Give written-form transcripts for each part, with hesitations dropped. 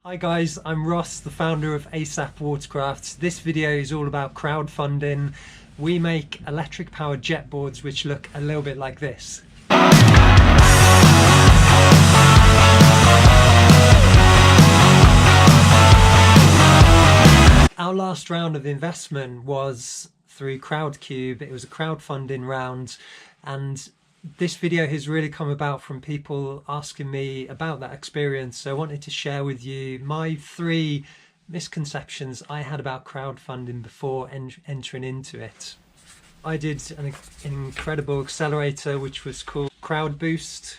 Hi guys, I'm Ross, the founder of ASAP Watercraft. This video is all about crowdfunding. We make electric powered jet boards which look a little bit like this. Our last round of investment was through Crowdcube. It was a crowdfunding round, and this video has really come about from people asking me about that experience. So I wanted to share with you my 3 misconceptions I had about crowdfunding before entering into it. I did an incredible accelerator which was called Crowdboost.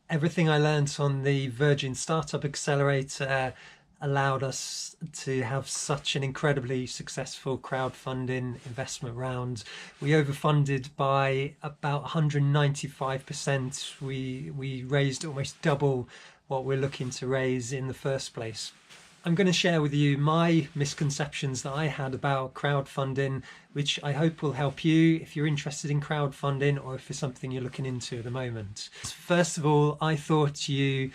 Everything I learned on the Virgin Startup Accelerator allowed us to have such an incredibly successful crowdfunding investment round. We overfunded by about 195%. We raised almost double what we're looking to raise in the first place. I'm going to share with you my misconceptions that I had about crowdfunding, which I hope will help you if you're interested in crowdfunding or if it's something you're looking into at the moment. First of all, I thought you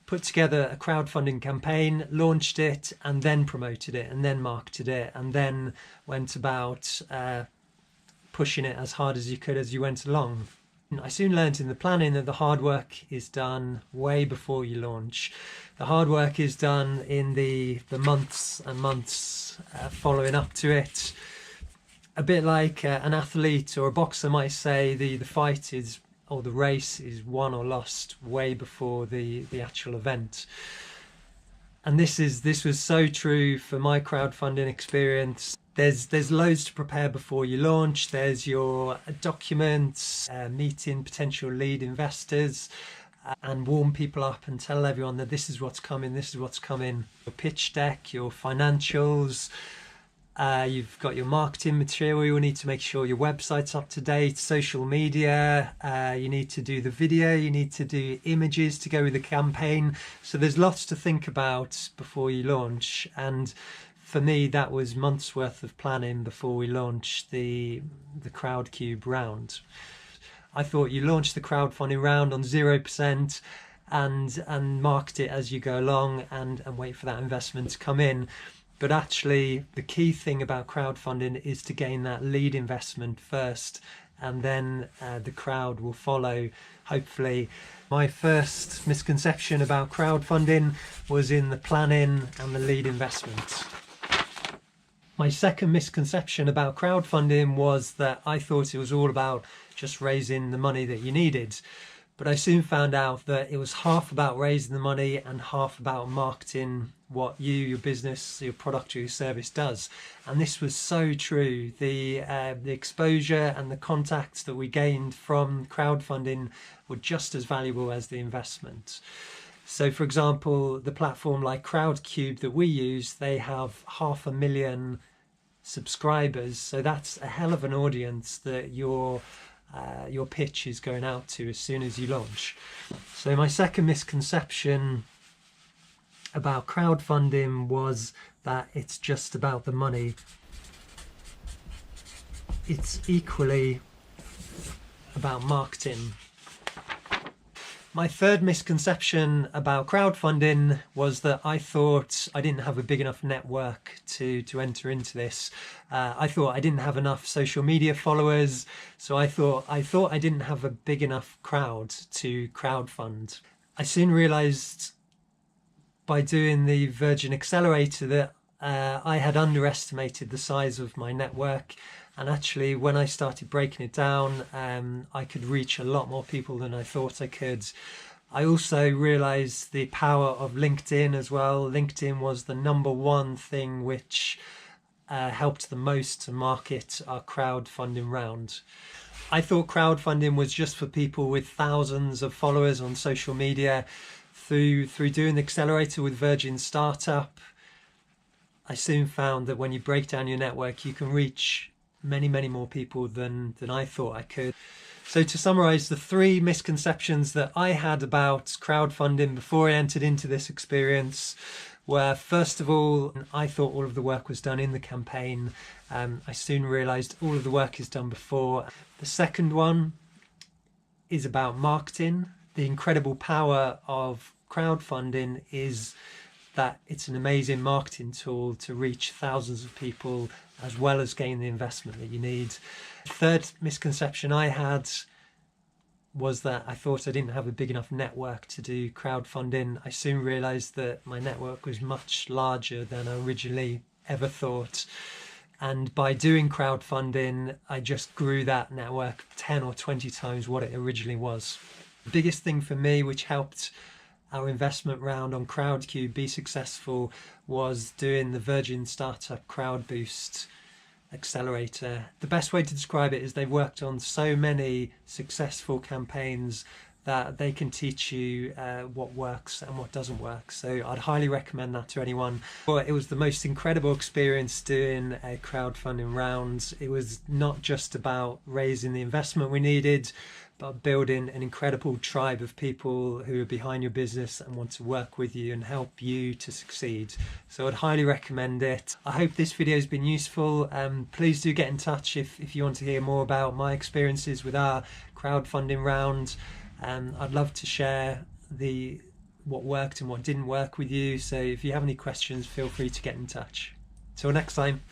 put together a crowdfunding campaign, launched it, and then promoted it, and then marketed it, and then went about pushing it as hard as you could as you went along. I soon learned in the planning that the hard work is done way before you launch. The hard work is done in the months and months following up to it. A bit like an athlete or a boxer might say, the fight is, or the race is, won or lost way before the actual event. And this was so true for my crowdfunding experience. There's loads to prepare before you launch. There's your documents, meeting potential lead investors, and warm people up and tell everyone that this is what's coming, this is what's coming. Your pitch deck, your financials, you've got your marketing material. You need to make sure your website's up to date, social media, you need to do the video, you need to do images to go with the campaign. So there's lots to think about before you launch, and for me that was months worth of planning before we launched the Crowdcube round. I thought you launch the crowdfunding round on 0% and market it as you go along and wait for that investment to come in. But actually, the key thing about crowdfunding is to gain that lead investment first, and then the crowd will follow, hopefully. My first misconception about crowdfunding was in the planning and the lead investment. My second misconception about crowdfunding was that I thought it was all about just raising the money that you needed. But I soon found out that it was half about raising the money and half about marketing what your business, your product or your service does. And this was so true. The exposure and the contacts that we gained from crowdfunding were just as valuable as the investment. So for example, the platform like Crowdcube that we use, they have 500,000 subscribers. So that's a hell of an audience that your pitch is going out to as soon as you launch. So my second misconception about crowdfunding was that it's just about the money. It's equally about marketing. My third misconception about crowdfunding was that I thought I didn't have a big enough network to enter into this. I thought I didn't have enough social media followers, so I thought I didn't have a big enough crowd to crowdfund. I soon realized by doing the Virgin Accelerator that I had underestimated the size of my network. And actually, when I started breaking it down, I could reach a lot more people than I thought I could. I also realized the power of LinkedIn as well. LinkedIn was the #1 thing which helped the most to market our crowdfunding round. I thought crowdfunding was just for people with thousands of followers on social media. Through doing the accelerator with Virgin Startup, I soon found that when you break down your network, you can reach many more people than I thought I could. So to summarize, the 3 misconceptions that I had about crowdfunding before I entered into this experience were, first of all, I thought all of the work was done in the campaign. I soon realized all of the work is done before. The second one is about marketing. The incredible power of crowdfunding is that it's an amazing marketing tool to reach thousands of people as well as gain the investment that you need. The third misconception I had was that I thought I didn't have a big enough network to do crowdfunding. I soon realized that my network was much larger than I originally ever thought. And by doing crowdfunding, I just grew that network 10 or 20 times what it originally was. The biggest thing for me, which helped our investment round on Crowdcube be successful, was doing the Virgin Startup Crowd Boost Accelerator. The best way to describe it is they've worked on so many successful campaigns that they can teach you what works and what doesn't work. So I'd highly recommend that to anyone. But it was the most incredible experience doing a crowdfunding round. It was not just about raising the investment we needed, but building an incredible tribe of people who are behind your business and want to work with you and help you to succeed. So I'd highly recommend it. I hope this video has been useful. Please do get in touch if you want to hear more about my experiences with our crowdfunding round. I'd love to share what worked and what didn't work with you. So if you have any questions, feel free to get in touch. Till next time.